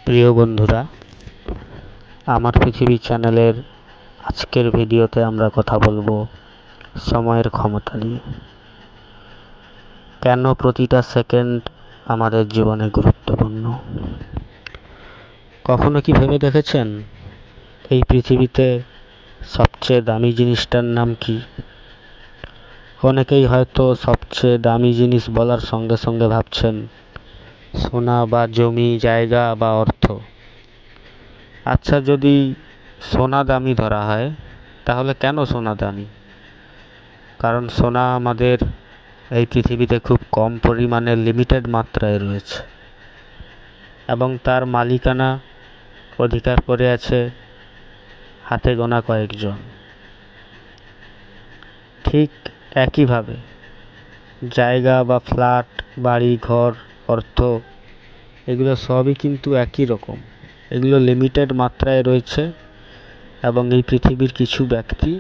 প্রিয় বন্ধুরা, আমার পৃথিবী চ্যানেলের আজকের ভিডিওতে আমরা কথা বলবো সময়ের ক্ষমতা নিয়ে। কেন প্রতিটা সেকেন্ড আমাদের জীবনে গুরুত্বপূর্ণ? কখনো কি ভেবে দেখেছেন এই পৃথিবীতে সবচেয়ে দামি জিনিসটার নাম কি? অনেকেই হয়তো সবচেয়ে দামি জিনিস বলার সঙ্গে সঙ্গে ভাবছেন সোনা বা জমি, জায়গা বা অর্থ। আচ্ছা, যদি সোনা দামি ধরা হয়, তাহলে কেন সোনা দামি? কারণ সোনা আমাদের এই পৃথিবীতে খুব কম পরিমাণে লিমিটেড মাত্রায় রয়েছে এবং তার মালিকানা অধিকার করে আছে হাতে গোনা কয়েকজন। ঠিক একইভাবে জায়গা বা ফ্ল্যাট, বাড়ি, ঘর, অর্থ, এগুলো সবই কিন্তু একই রকম। এগুলো লিমিটেড মাত্রায় রয়েছে এবং এই পৃথিবীর কিছু ব্যক্তি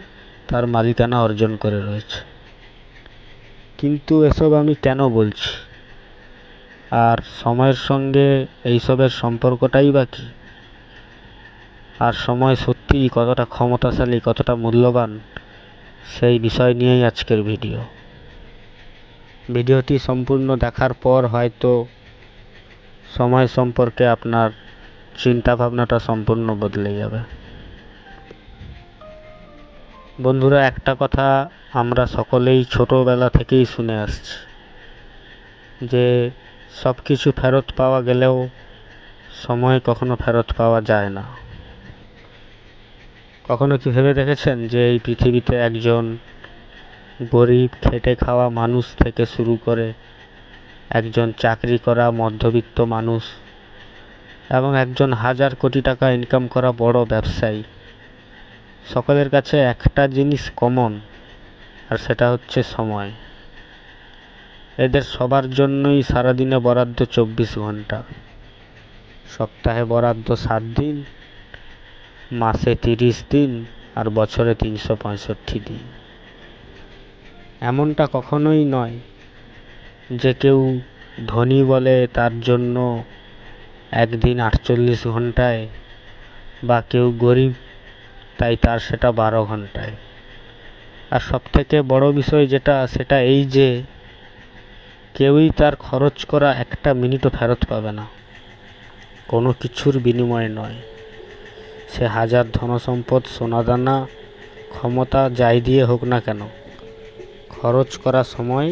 তার মালিকানা অর্জন করে রয়েছে। কিন্তু এসব আমি কেন বলছি? আর সময়ের সঙ্গে এইসবের সম্পর্কটাই বা কী? আর সময় সত্যিই কতটা ক্ষমতাশালী, কতটা মূল্যবান, সেই বিষয় নিয়েই আজকের ভিডিওটি সম্পূর্ণ দেখার পর হয়তো সময় সম্পর্কে আপনার চিন্তা ভাবনাটা সম্পূর্ণ বদলে যাবে। বন্ধুরা, একটা কথা আমরা সকলেই ছোটবেলা থেকেই শুনে আসছি, যে সব কিছু ফেরত পাওয়া গেলেও সময় কখনো ফেরত পাওয়া যায় না। কখনো কি ভেবে দেখেছেন যে এই পৃথিবীতে একজন গরিব খেটে খাওয়া মানুষ থেকে শুরু করে একজন চাকরি করা মধ্যবিত্ত মানুষ এবং একজন হাজার কোটি টাকা ইনকাম করা বড় ব্যবসায়ী, সকলের কাছে একটা জিনিস কমন, আর সেটা হচ্ছে সময়। এদের সবার জন্যই সারাদিনে বরাদ্দ 24 ঘন্টা, সপ্তাহে বরাদ্দ 7 দিন, মাসে 30 দিন, আর বছরে 365 দিন। এমনটা কখনোই নয় যে কেউ ধনী বলে তার জন্য একদিন 48 ঘন্টায়, বা কেউ গরিব তাই তার সেটা 12 ঘন্টায়। আর সবথেকে বড় বিষয় যেটা, সেটা এই যে কেউই তার খরচ করা একটা মিনিটও ফেরত পাবে না, কোনো কিছুর বিনিময়ে নয়। সে হাজার ধনসম্পদ, সোনাদানা, ক্ষমতা যাই দিয়ে হোক না কেন, খরচ করা সময়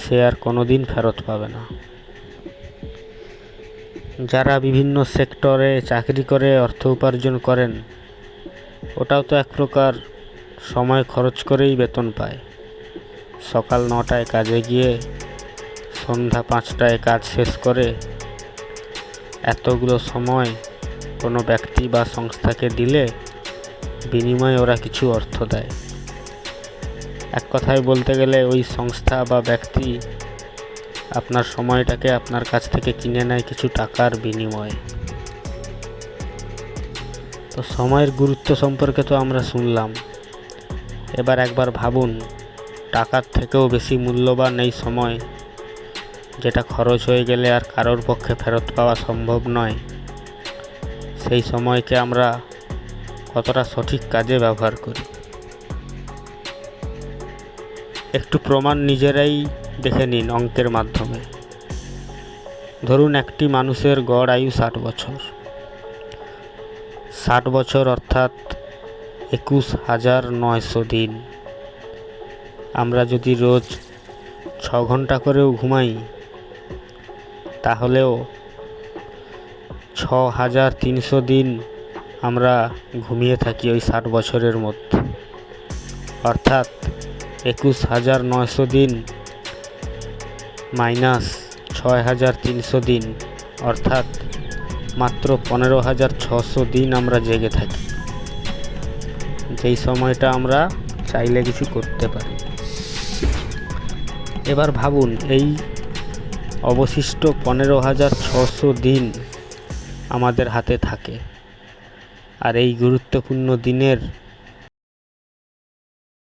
সে আর কোনোদিন ফেরত পাবে না। যারা বিভিন্ন সেক্টরে চাকরি করে অর্থ উপার্জন করেন, ওটাও তো এক প্রকার সময় খরচ করেই বেতন পায়। সকাল 9টায় কাজে গিয়ে সন্ধ্যা 5টায় কাজ শেষ করে এতগুলো সময় কোনো ব্যক্তি বা সংস্থাকে দিলে বিনিময়ে ওরা কিছু অর্থ দেয়। এক কথায় বলতে গেলে ওই সংস্থা বা ব্যক্তি আপনার সময়টাকে আপনার কাছ থেকে কিনে নেয় কিছু টাকার বিনিময়ে। তো সময়ের গুরুত্ব সম্পর্কে তো আমরা শুনলাম। এবার একবার ভাবুন, টাকার থেকেও বেশি মূল্যবান এই সময়, যেটা খরচ হয়ে গেলে আর কারোর পক্ষে ফেরত পাওয়া সম্ভব নয়। সেই সময়কে আমরা কতটা সঠিক কাজে ব্যবহার করি, একটু প্রমাণ নিজেরাই দেখে নিন অঙ্কের মাধ্যমে। ধরুন একটি মানুষের গড় আয়ু 60 বছর। 60 বছর অর্থাৎ 21,900 দিন। আমরা যদি রোজ 6 ঘন্টা করেও ঘুমাই, তাহলেও 6,300 দিন আমরা ঘুমিয়ে থাকি ওই 60 বছরের মধ্যে। অর্থাৎ 21,900 দিন মাইনাস 6,300 দিন, অর্থাৎ মাত্র 15,600 দিন আমরা জেগে থাকি, যেই সময়টা আমরা চাইলে কিছু করতে পারি। এবার ভাবুন, এই অবশিষ্ট 15,600 দিন আমাদের হাতে থাকে, আর এই গুরুত্বপূর্ণ দিনের